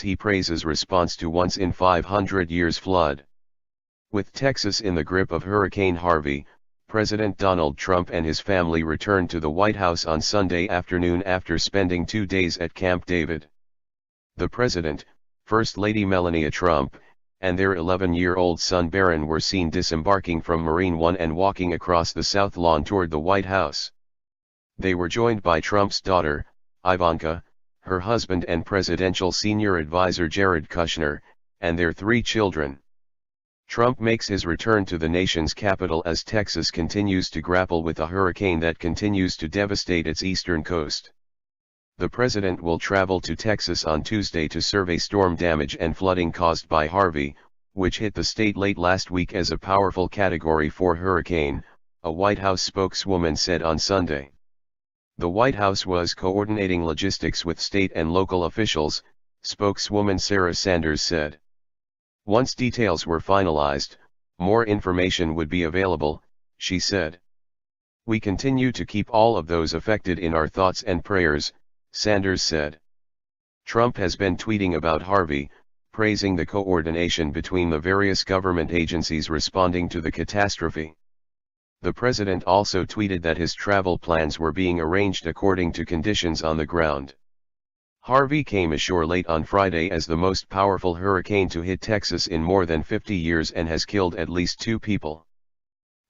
he praises response to once-in-500 years flood. With Texas in the grip of Hurricane Harvey, President Donald Trump and his family returned to the White House on Sunday afternoon after spending 2 days at Camp David. The President, First Lady Melania Trump, and their 11-year-old son Barron were seen disembarking from Marine One and walking across the South Lawn toward the White House. They were joined by Trump's daughter, Ivanka, her husband and presidential senior advisor Jared Kushner, and their 3 children. Trump makes his return to the nation's capital as Texas continues to grapple with a hurricane that continues to devastate its eastern coast. The president will travel to Texas on Tuesday to survey storm damage and flooding caused by Harvey, which hit the state late last week as a powerful Category 4 hurricane, a White House spokeswoman said on Sunday. The White House was coordinating logistics with state and local officials, spokeswoman Sarah Sanders said. Once details were finalized, more information would be available, she said. We continue to keep all of those affected in our thoughts and prayers, Sanders said. Trump has been tweeting about Harvey, praising the coordination between the various government agencies responding to the catastrophe. The president also tweeted that his travel plans were being arranged according to conditions on the ground. Harvey came ashore late on Friday as the most powerful hurricane to hit Texas in more than 50 years and has killed at least 2 people.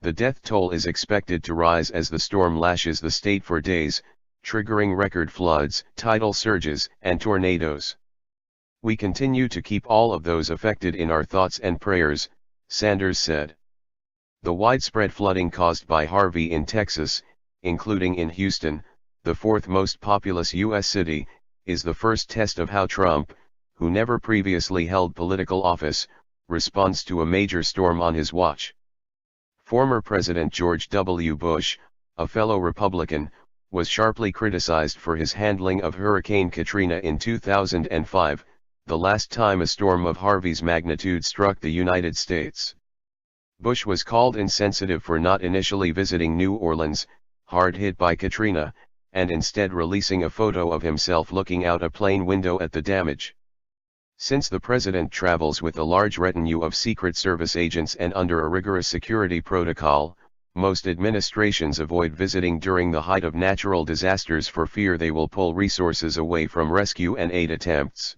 The death toll is expected to rise as the storm lashes the state for days, triggering record floods, tidal surges, and tornadoes. We continue to keep all of those affected in our thoughts and prayers, Sanders said. The widespread flooding caused by Harvey in Texas, including in Houston, the 4th most populous U.S. city, is the first test of how Trump, who never previously held political office, responds to a major storm on his watch. Former President George W. Bush, a fellow Republican, was sharply criticized for his handling of Hurricane Katrina in 2005, the last time a storm of Harvey's magnitude struck the United States. Bush was called insensitive for not initially visiting New Orleans, hard hit by Katrina, and instead releasing a photo of himself looking out a plane window at the damage. Since the president travels with a large retinue of Secret Service agents and under a rigorous security protocol, most administrations avoid visiting during the height of natural disasters for fear they will pull resources away from rescue and aid attempts.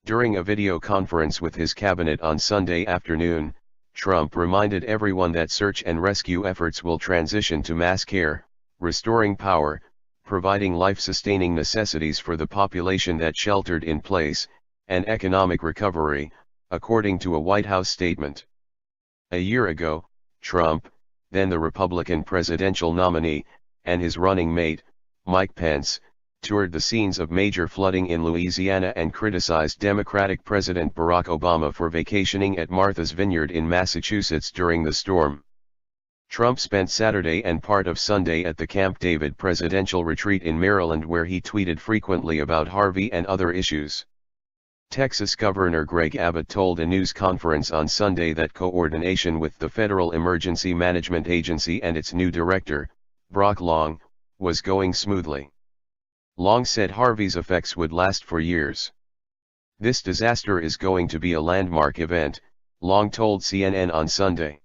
During a video conference with his cabinet on Sunday afternoon, Trump reminded everyone that search and rescue efforts will transition to mass care, restoring power, providing life-sustaining necessities for the population that sheltered in place, and economic recovery, according to a White House statement. A year ago, Trump, then the Republican presidential nominee, and his running mate, Mike Pence, toured the scenes of major flooding in Louisiana and criticized Democratic President Barack Obama for vacationing at Martha's Vineyard in Massachusetts during the storm. Trump spent Saturday and part of Sunday at the Camp David presidential retreat in Maryland where he tweeted frequently about Harvey and other issues. Texas Governor Greg Abbott told a news conference on Sunday that coordination with the Federal Emergency Management Agency and its new director, Brock Long, was going smoothly. Long said Harvey's effects would last for years. This disaster is going to be a landmark event, Long told CNN on Sunday.